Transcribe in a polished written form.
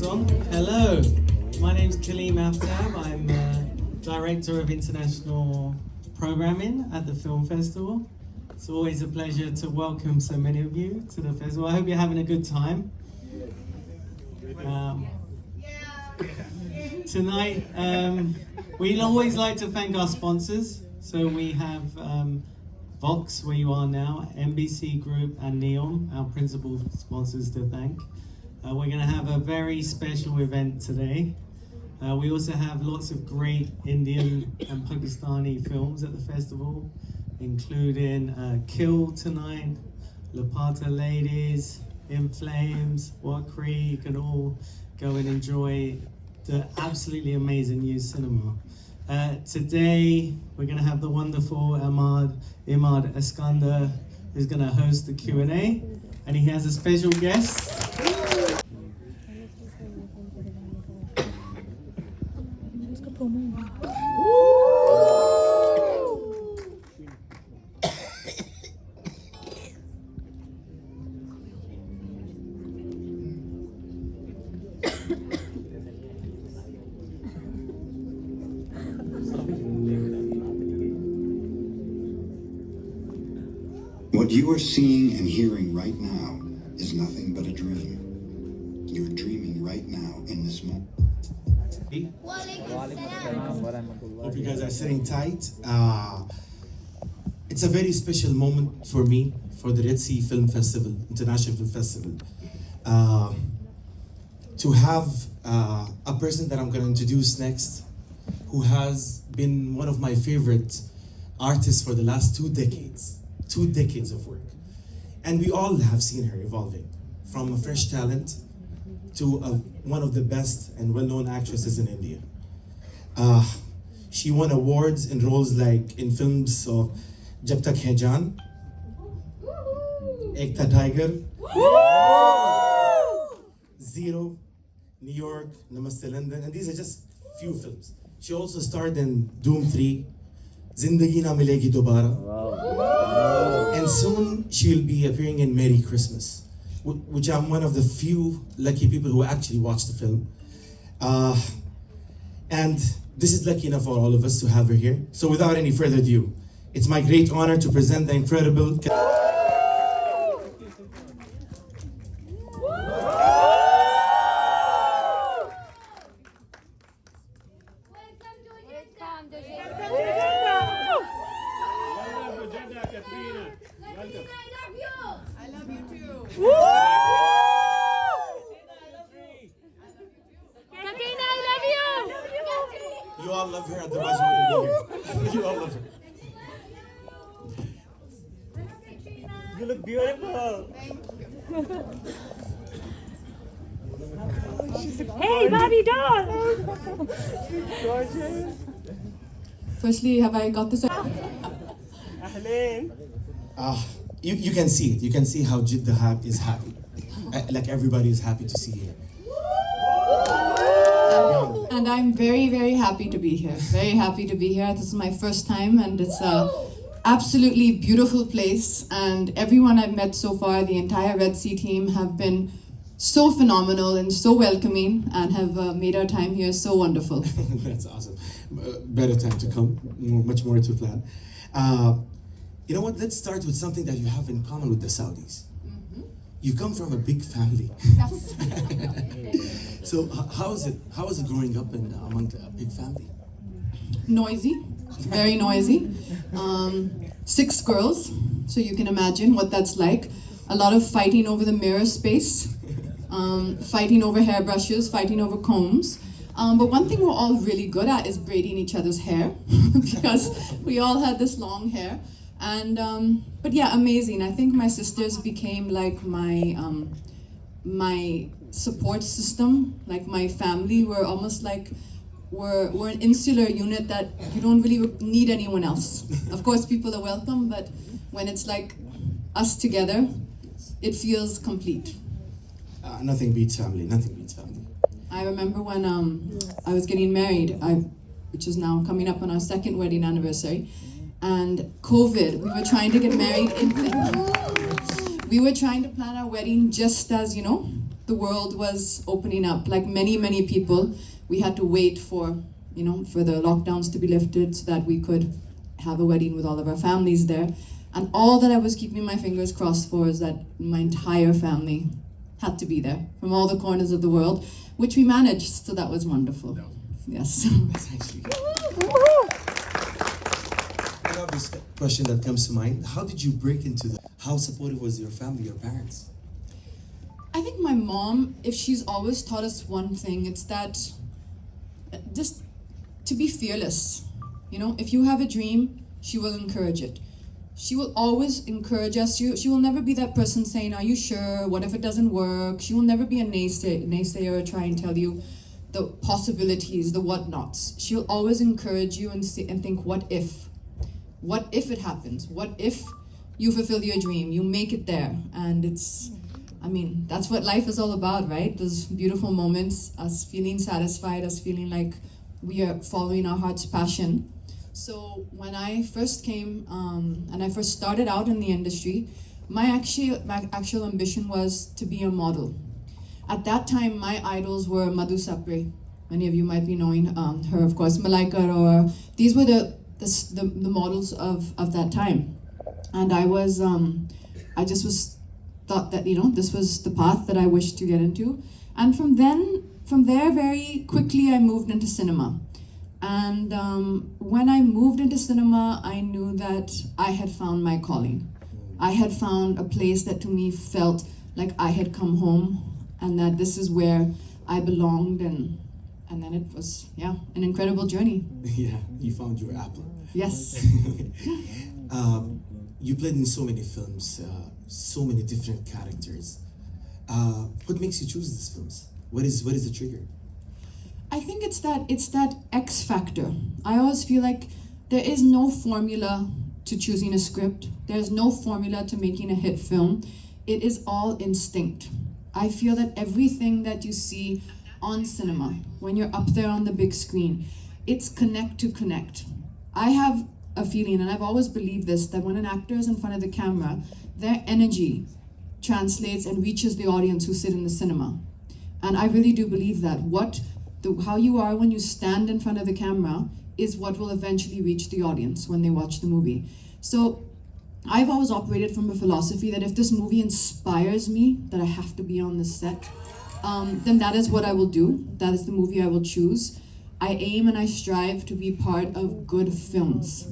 song. Hello, my name's Kaleem Aftab. I'm Director of International Programming at the Film Festival. It's always a pleasure to welcome so many of you to the festival. I hope you're having a good time. Tonight, we'd always like to thank our sponsors. So we have Vox, where you are now, NBC Group and Neon, our principal sponsors to thank. We're going to have a very special event today. We also have lots of great Indian and Pakistani films at the festival, including Kill tonight, Lapata Ladies, In Flames, Wakri. You can all go and enjoy the absolutely amazing new cinema. Today, we're going to have the wonderful Imad Iskandar, who's going to host the Q&A, and he has a special guest. What you are seeing and hearing right now is nothing but a dream. You're dreaming right now in this moment. Hope you guys are sitting tight. It's a very special moment for me, for the Red Sea Film Festival, International Film Festival. To have a person that I'm going to introduce next, who has been one of my favorite artists for the last 2 decades. 2 decades of work. And we all have seen her evolving from a fresh talent to one of the best and well-known actresses in India. She won awards in roles like in films of Jab Tak Hai Jaan, Ek Tha Tiger, Zero, New York, Namaste London, and these are just few films. She also starred in Doom 3, Zindagi Na Milegi Dobara. And soon she'll be appearing in Merry Christmas, which I'm one of the few lucky people who actually watched the film. And this is lucky enough for all of us to have her here. So without any further ado, it's my great honor to present the incredible Katrina, I love you. I love you too. Katrina, I love you. You all love her, otherwise you wouldn't be here. You all love her. You look beautiful. Hey, Bobby doll. She's gorgeous. Firstly, have I got this? You can see it. You can see how Jeddah is happy. Like everybody is happy to see you. And I'm very, very happy to be here. Very happy to be here. This is my first time, and it's a absolutely beautiful place. And everyone I've met so far, the entire Red Sea team, have been so phenomenal and so welcoming, and have made our time here so wonderful. That's awesome. Better time to come. Much more to plan. You know what? Let's start with something that you have in common with the Saudis. You come from a big family. Yes. So how is it growing up among a big family? Noisy, very noisy. 6 girls, so you can imagine what that's like. A lot of fighting over the mirror space, fighting over hairbrushes, fighting over combs. But one thing we're all really good at is braiding each other's hair because we all had this long hair. And but yeah, amazing. I think my sisters became like my support system, like my family. We're almost like we're an insular unit that you don't really need anyone else. Of course, people are welcome, but when it's like us together, it feels complete. Nothing beats family. Nothing beats family. I remember when I was getting married, which is now coming up on our 2nd wedding anniversary. And COVID, we were trying to get married we were trying to plan our wedding just as, the world was opening up. Like many people, we had to wait for, for the lockdowns to be lifted so that we could have a wedding with all of our families there. And all that I was keeping my fingers crossed for is that my entire family had to be there from all the corners of the world, which we managed, so that was wonderful. Yes. That's actually good. An obvious question that comes to mind, how did you break into the, how supportive was your family, your parents? I think my mom, if she's always taught us one thing, it's that just to be fearless. If you have a dream, she will encourage it. She will always encourage us. She will never be that person saying, are you sure? What if it doesn't work? She will never be a naysayer or try and tell you the possibilities, the whatnots. She'll always encourage you and think, what if? What if it happens? What if you fulfill your dream? You make it there. And that's what life is all about, right? Those beautiful moments, us feeling satisfied, us feeling like we are following our heart's passion. So when I first came and I first started out in the industry, my actual ambition was to be a model. At that time, my idols were Madhu Sapre. Many of you might be knowing her, of course, Malaika Arora. These were the models of that time. And I just was thought that, this was the path that I wished to get into. And from there, very quickly, I moved into cinema. And when I moved into cinema, I knew that I had found my calling. I had found a place that to me felt like I had come home and that this is where I belonged. And then it was, an incredible journey. Yeah, you found your apple. Yes. You played in so many films, so many different characters. What makes you choose these films? What is the trigger? I think it's that X factor. I always feel like there is no formula to choosing a script. There's no formula to making a hit film. It is all instinct. I feel that everything that you see on cinema, when you're up there on the big screen, it's connect to connect. I have a feeling, and I've always believed this, that when an actor is in front of the camera, their energy translates and reaches the audience who sit in the cinema. And I really do believe that. How you are when you stand in front of the camera is what will eventually reach the audience when they watch the movie. So I've always operated from a philosophy that if this movie inspires me, that I have to be on the set, then that is what I will do. That is the movie I will choose. I aim and I strive to be part of good films.